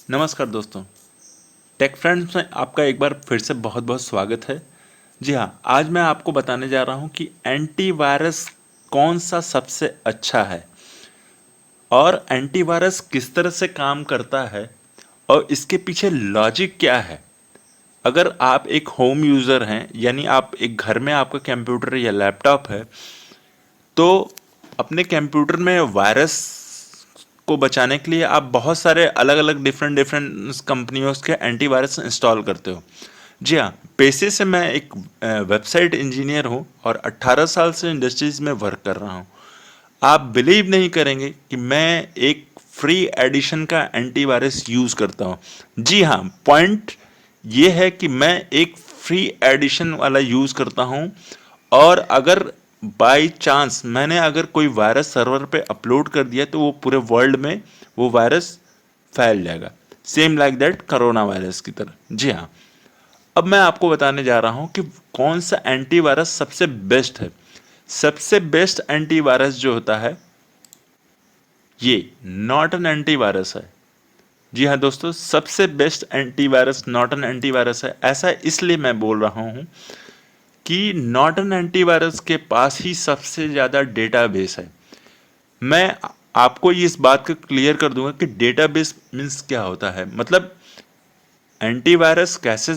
नमस्कार दोस्तों। Take friends में आपका एक बार फिर से बहुत बहुत स्वागत है। जी हाँ, आज मैं आपको बताने जा रहा हूँ कि एंटीवायरस कौन सा सबसे अच्छा है और एंटीवायरस किस तरह से काम करता है और इसके पीछे लॉजिक क्या है। अगर आप एक होम यूज़र हैं, यानी आप एक घर में आपका कंप्यूटर या लैपटॉप है, तो अपने कंप्यूटर में वायरस को बचाने के लिए आप बहुत सारे अलग अलग डिफरेंट डिफरेंट कंपनियों के एंटीवायरस इंस्टॉल करते हो। जी हाँ, पेशे से मैं एक वेबसाइट इंजीनियर हूँ और 18 साल से इंडस्ट्रीज में वर्क कर रहा हूँ। आप बिलीव नहीं करेंगे कि मैं एक फ्री एडिशन का एंटीवायरस यूज़ करता हूँ। जी हाँ, पॉइंट ये है कि मैं एक फ्री एडिशन वाला यूज़ करता हूँ और अगर बाय चांस मैंने अगर कोई वायरस सर्वर पे अपलोड कर दिया तो वो पूरे वर्ल्ड में वो वायरस फैल जाएगा, same like that corona virus की तरह। जी हाँ, अब मैं आपको बताने जा रहा हूँ कि कौन सा एंटीवायरस सबसे बेस्ट है। सबसे बेस्ट एंटीवायरस जो होता है ये नॉर्टन एंटीवायरस है। जी हाँ दोस्तों, सबसे बेस्ट एंटीवायरस नॉर्टन एंटीवायरस है। ऐसा इसलिए मैं बोल रहा हूँ कि नॉर्टन एंटीवायरस के पास ही सबसे ज़्यादा डेटाबेस है। मैं आपको इस बात को क्लियर कर दूंगा कि डेटाबेस मीन्स क्या होता है। मतलब एंटीवायरस कैसे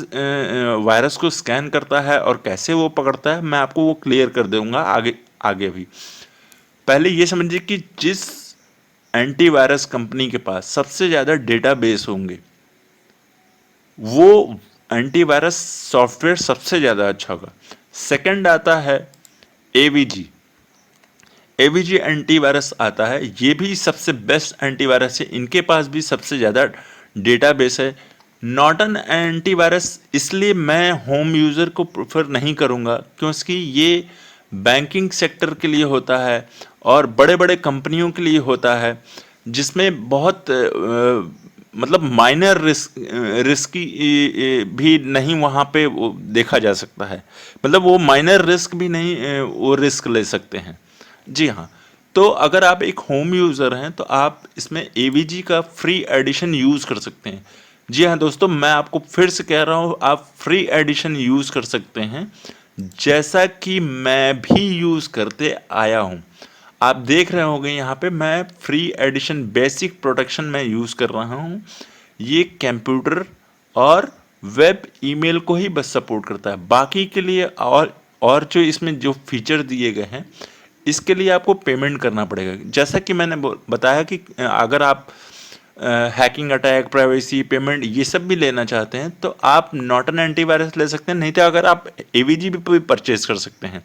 वायरस को स्कैन करता है और कैसे वो पकड़ता है, मैं आपको वो क्लियर कर दूंगा आगे आगे भी। पहले ये समझिए कि जिस एंटीवायरस कंपनी के पास सबसे ज़्यादा डेटाबेस होंगे वो एंटीवायरस सॉफ्टवेयर सबसे ज़्यादा अच्छा होगा। सेकंड आता है एवीजी। एवीजी एंटीवायरस आता है, ये भी सबसे बेस्ट एंटीवायरस है। इनके पास भी सबसे ज़्यादा डेटाबेस है। नॉर्टन एंटीवायरस इसलिए मैं होम यूज़र को प्रेफर नहीं करूँगा क्योंकि ये बैंकिंग सेक्टर के लिए होता है और बड़े बड़े कंपनियों के लिए होता है, जिसमें बहुत मतलब माइनर रिस्की भी नहीं वहाँ पे वो देखा जा सकता है। मतलब वो माइनर रिस्क भी नहीं वो रिस्क ले सकते हैं। जी हाँ, तो अगर आप एक होम यूज़र हैं तो आप इसमें एवीजी का फ्री एडिशन यूज़ कर सकते हैं। जी हाँ दोस्तों, मैं आपको फिर से कह रहा हूँ, आप फ्री एडिशन यूज़ कर सकते हैं, जैसा कि मैं भी यूज़ करते आया हूँ। आप देख रहे होंगे यहाँ पे मैं फ्री एडिशन बेसिक प्रोटेक्शन में यूज़ कर रहा हूँ। ये कंप्यूटर और वेब ईमेल को ही बस सपोर्ट करता है। बाकी के लिए और जो इसमें जो फीचर दिए गए हैं इसके लिए आपको पेमेंट करना पड़ेगा। जैसा कि मैंने बताया कि अगर आप हैकिंग अटैक, प्राइवेसी, पेमेंट ये सब भी लेना चाहते हैं तो आप नॉर्टन एंटीवायरस ले सकते हैं, नहीं तो अगर आप एवीजी भी परचेज कर सकते हैं।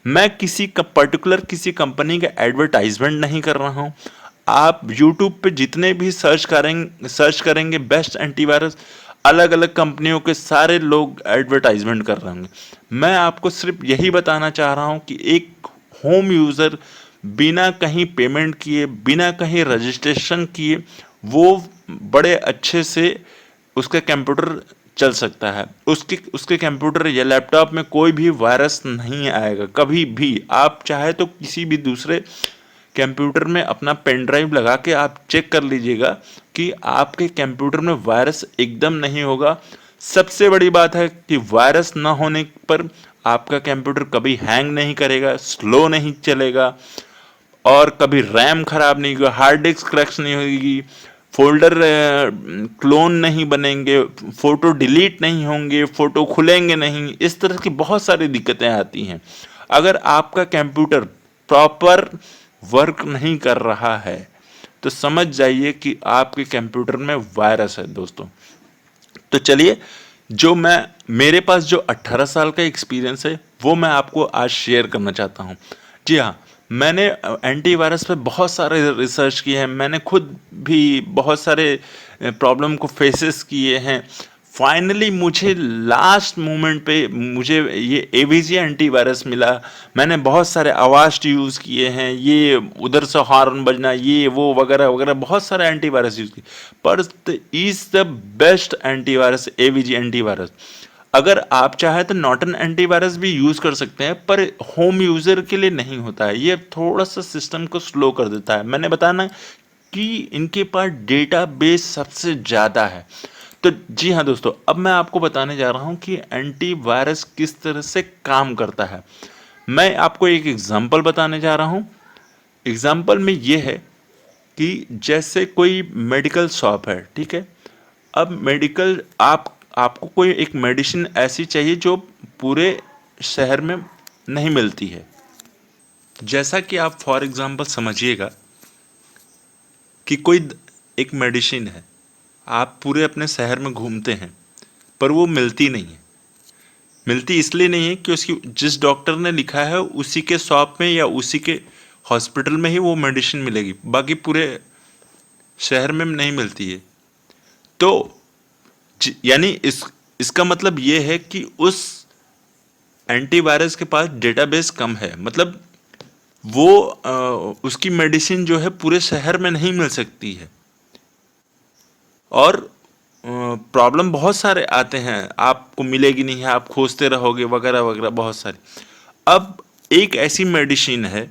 मैं किसी पर्टिकुलर किसी कंपनी का एडवर्टाइजमेंट नहीं कर रहा हूँ। आप यूट्यूब पे जितने भी सर्च करेंगे बेस्ट एंटीवायरस, अलग अलग कंपनियों के सारे लोग एडवर्टाइजमेंट कर रहे होंगे। मैं आपको सिर्फ यही बताना चाह रहा हूँ कि एक होम यूज़र बिना कहीं पेमेंट किए, बिना कहीं रजिस्ट्रेशन किए वो बड़े अच्छे से उसका कंप्यूटर चल सकता है। उसके उसके कंप्यूटर या लैपटॉप में कोई भी वायरस नहीं आएगा कभी भी। आप चाहे तो किसी भी दूसरे कंप्यूटर में अपना पेन ड्राइव लगा के आप चेक कर लीजिएगा कि आपके कंप्यूटर में वायरस एकदम नहीं होगा। सबसे बड़ी बात है कि वायरस ना होने पर आपका कंप्यूटर कभी हैंग नहीं करेगा, स्लो नहीं चलेगा और कभी रैम खराब नहीं होगा, हार्ड डिस्क क्रैश नहीं होगी, फोल्डर क्लोन नहीं बनेंगे, फोटो डिलीट नहीं होंगे, फोटो खुलेंगे नहीं। इस तरह की बहुत सारी दिक्कतें आती हैं अगर आपका कंप्यूटर प्रॉपर वर्क नहीं कर रहा है। तो समझ जाइए कि आपके कंप्यूटर में वायरस है दोस्तों। तो चलिए, जो मैं मेरे पास जो 18 साल का एक्सपीरियंस है वो मैं आपको आज शेयर करना चाहता हूँ। जी हाँ, मैंने एंटीवायरस पे बहुत सारे रिसर्च किए हैं। मैंने खुद भी बहुत सारे प्रॉब्लम को फेसेस किए हैं। फाइनली मुझे लास्ट मोमेंट पे मुझे ये एवीजी एंटीवायरस मिला। मैंने बहुत सारे अवास्ट यूज़ किए हैं, ये उधर से हॉर्न बजना, ये वो वगैरह वगैरह बहुत सारे एंटीवायरस यूज़ किए, पर is the best antivirus AVG antivirus. अगर आप चाहें तो नॉर्टन एंटीवायरस भी यूज़ कर सकते हैं, पर होम यूज़र के लिए नहीं होता है। ये थोड़ा सा सिस्टम को स्लो कर देता है। मैंने बताया ना कि इनके पास डेटाबेस सबसे ज़्यादा है। तो जी हाँ दोस्तों, अब मैं आपको बताने जा रहा हूँ कि एंटीवायरस किस तरह से काम करता है। मैं आपको एक एग्जांपल बताने जा रहा हूँ। एग्जांपल में ये है कि जैसे कोई मेडिकल शॉप है, ठीक है। अब मेडिकल आपको कोई एक मेडिसिन ऐसी चाहिए जो पूरे शहर में नहीं मिलती है। जैसा कि आप फॉर एग्जांपल समझिएगा कि एक मेडिसिन है, आप पूरे अपने शहर में घूमते हैं पर वो मिलती नहीं है। मिलती इसलिए नहीं है कि उसकी जिस डॉक्टर ने लिखा है उसी के शॉप में या उसी के हॉस्पिटल में ही वो मेडिसिन मिलेगी, बाकी पूरे शहर में नहीं मिलती है। तो यानी इसका मतलब ये है कि उस एंटीवायरस के पास डेटाबेस कम है, मतलब वो उसकी मेडिसिन जो है पूरे शहर में नहीं मिल सकती है। और प्रॉब्लम बहुत सारे आते हैं, आपको मिलेगी नहीं है, आप खोजते रहोगे वगैरह वगैरह बहुत सारे। अब एक ऐसी मेडिसिन है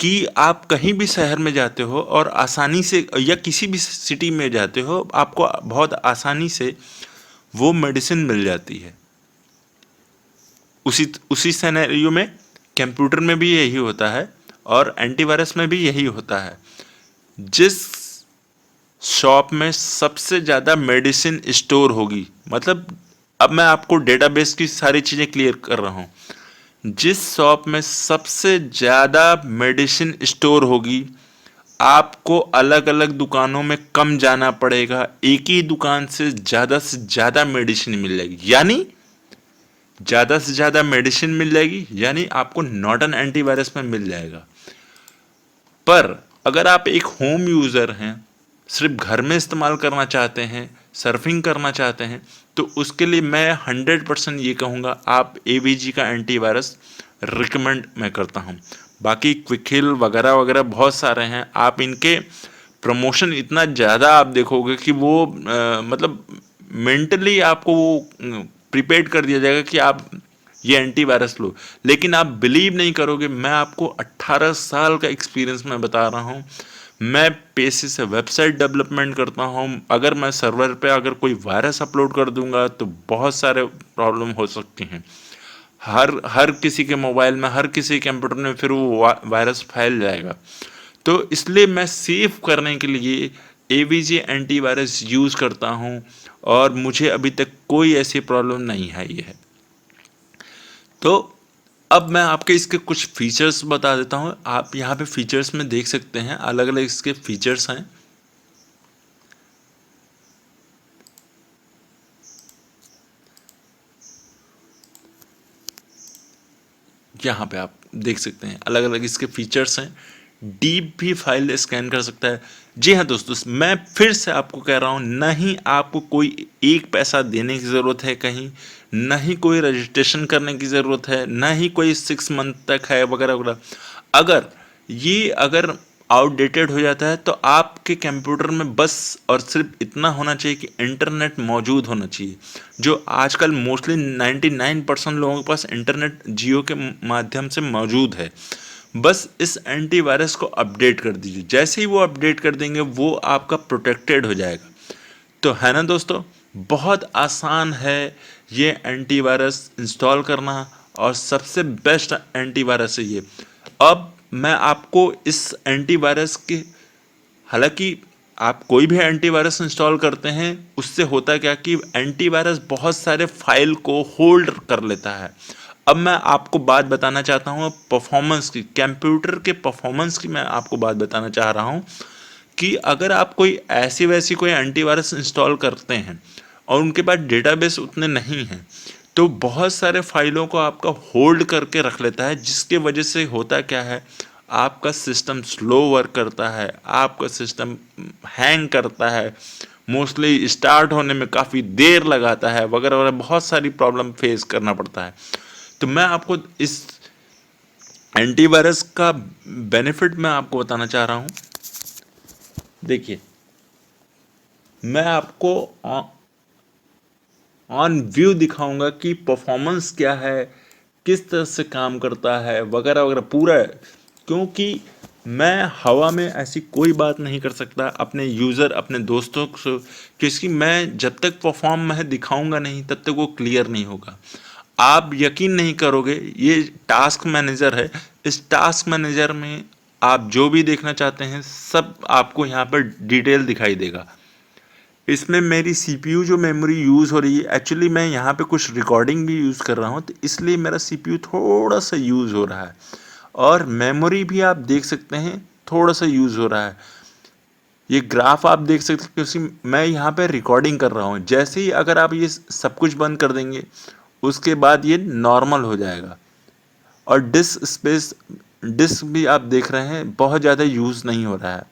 कि आप कहीं भी शहर में जाते हो और आसानी से, या किसी भी सिटी में जाते हो, आपको बहुत आसानी से वो मेडिसिन मिल जाती है। उसी उसी सिनेरियो में कंप्यूटर में भी यही होता है और एंटीवायरस में भी यही होता है। जिस शॉप में सबसे ज़्यादा मेडिसिन स्टोर होगी, मतलब अब मैं आपको डेटाबेस की सारी चीज़ें क्लियर कर रहा हूँ। जिस शॉप में सबसे ज़्यादा मेडिसिन स्टोर होगी, आपको अलग अलग दुकानों में कम जाना पड़ेगा, एक ही दुकान से ज़्यादा मेडिसिन मिल जाएगी। यानी ज़्यादा से ज़्यादा मेडिसिन मिल जाएगी, यानी आपको नॉर्टन एंटीवायरस में मिल जाएगा। पर अगर आप एक होम यूज़र हैं, सिर्फ घर में इस्तेमाल करना चाहते हैं, सर्फिंग करना चाहते हैं, तो उसके लिए मैं 100% ये कहूँगा, आप एवीजी का एंटीवायरस रिकमेंड मैं करता हूँ। बाकी क्विकहिल वगैरह वगैरह बहुत सारे हैं, आप इनके प्रमोशन इतना ज़्यादा आप देखोगे कि वो मतलब मेंटली आपको वो प्रिपेयर्ड कर दिया जाएगा कि आप ये एंटीवायरस लो। लेकिन आप बिलीव नहीं करोगे, मैं आपको 18 साल का एक्सपीरियंस मैं बता रहा हूँ। मैं पेशे से वेबसाइट डेवलपमेंट करता हूँ। अगर मैं सर्वर पे अगर कोई वायरस अपलोड कर दूंगा तो बहुत सारे प्रॉब्लम हो सकती हैं। हर किसी के मोबाइल में, हर किसी कंप्यूटर में फिर वो वायरस फैल जाएगा। तो इसलिए मैं सेव करने के लिए एवीजी एंटीवायरस यूज़ करता हूँ और मुझे अभी तक कोई ऐसी प्रॉब्लम नहीं आई है। तो अब मैं आपके इसके कुछ फीचर्स बता देता हूँ। आप यहाँ पे फीचर्स में देख सकते हैं, अलग अलग इसके फीचर्स हैं। यहाँ पे आप देख सकते हैं अलग अलग इसके फीचर्स हैं। डीप भी फाइल स्कैन कर सकता है। जी हाँ दोस्तों, मैं फिर से आपको कह रहा हूँ, नहीं आपको कोई एक पैसा देने की ज़रूरत है कहीं, ना ही कोई रजिस्ट्रेशन करने की ज़रूरत है, ना ही कोई 6 मंथ तक है वगैरह वगैरह। अगर आउटडेटेड हो जाता है तो आपके कंप्यूटर में बस और सिर्फ इतना होना चाहिए कि इंटरनेट मौजूद होना चाहिए, जो आजकल मोस्टली 99% लोगों के पास इंटरनेट जियो के माध्यम से मौजूद है। बस इस एंटीवायरस को अपडेट कर दीजिए, जैसे ही वो अपडेट कर देंगे वो आपका प्रोटेक्टेड हो जाएगा। तो है ना दोस्तों, बहुत आसान है ये एंटीवायरस इंस्टॉल करना और सबसे बेस्ट एंटीवायरस है ये। अब मैं आपको इस एंटीवायरस के, हालांकि आप कोई भी एंटीवायरस इंस्टॉल करते हैं उससे होता क्या कि एंटीवायरस बहुत सारे फाइल को होल्ड कर लेता है। अब मैं आपको बात बताना चाहता हूँ परफॉर्मेंस की, कंप्यूटर के परफॉर्मेंस की मैं आपको बात बताना चाह रहा हूँ कि अगर आप कोई ऐसी वैसी कोई एंटीवायरस इंस्टॉल करते हैं और उनके पास डेटाबेस उतने नहीं हैं, तो बहुत सारे फाइलों को आपका होल्ड करके रख लेता है, जिसके वजह से होता क्या है, आपका सिस्टम स्लो वर्क करता है, आपका सिस्टम हैंग करता है, मोस्टली स्टार्ट होने में काफ़ी देर लगाता है वगैरह वगैरह, बहुत सारी प्रॉब्लम फेस करना पड़ता है। तो मैं आपको इस एंटीवायरस का बेनिफिट मैं आपको बताना चाह रहा हूँ। देखिए, मैं आपको ऑन व्यू दिखाऊंगा कि परफॉर्मेंस क्या है, किस तरह से काम करता है वगैरह वगैरह पूरा है। क्योंकि मैं हवा में ऐसी कोई बात नहीं कर सकता अपने यूज़र अपने दोस्तों से, क्योंकि मैं जब तक परफॉर्म मैं दिखाऊंगा नहीं तब तक वो क्लियर नहीं होगा। आप यकीन नहीं करोगे, ये टास्क मैनेजर है। इस टास्क मैनेजर में आप जो भी देखना चाहते हैं सब आपको यहाँ पर डिटेल दिखाई देगा। इसमें मेरी सीपीयू जो मेमोरी यूज़ हो रही है, एक्चुअली मैं यहाँ पे कुछ रिकॉर्डिंग भी यूज़ कर रहा हूँ, तो इसलिए मेरा सीपीयू थोड़ा सा यूज़ हो रहा है। और मेमोरी भी आप देख सकते हैं थोड़ा सा यूज़ हो रहा है। ये ग्राफ आप देख सकते हैं क्योंकि मैं यहाँ पे रिकॉर्डिंग कर रहा हूँ। जैसे ही अगर आप ये सब कुछ बंद कर देंगे उसके बाद ये नॉर्मल हो जाएगा। और डिस्क भी आप देख रहे हैं बहुत ज़्यादा यूज़ नहीं हो रहा है।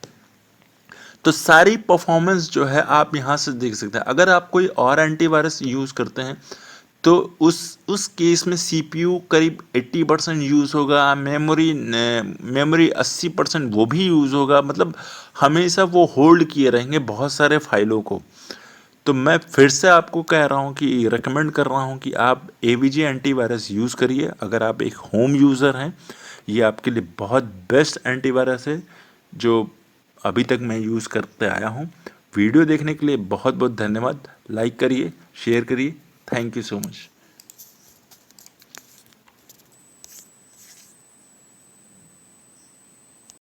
तो सारी परफॉर्मेंस जो है आप यहाँ से देख सकते हैं। अगर आप कोई और एंटीवायरस यूज़ करते हैं तो उस केस में सीपीयू करीब 80% यूज़ होगा, मेमोरी 80% वो भी यूज़ होगा, मतलब हमेशा वो होल्ड किए रहेंगे बहुत सारे फाइलों को। तो मैं फिर से आपको कह रहा हूँ कि रिकमेंड कर रहा हूँ कि आप एवीजी एंटीवायरस यूज़ करिए। अगर आप एक होम यूज़र हैं, ये आपके लिए बहुत बेस्ट एंटीवायरस है जो अभी तक मैं यूज़ करते आया हूँ। वीडियो देखने के लिए बहुत बहुत धन्यवाद। लाइक करिए, शेयर करिए। Thank you so much.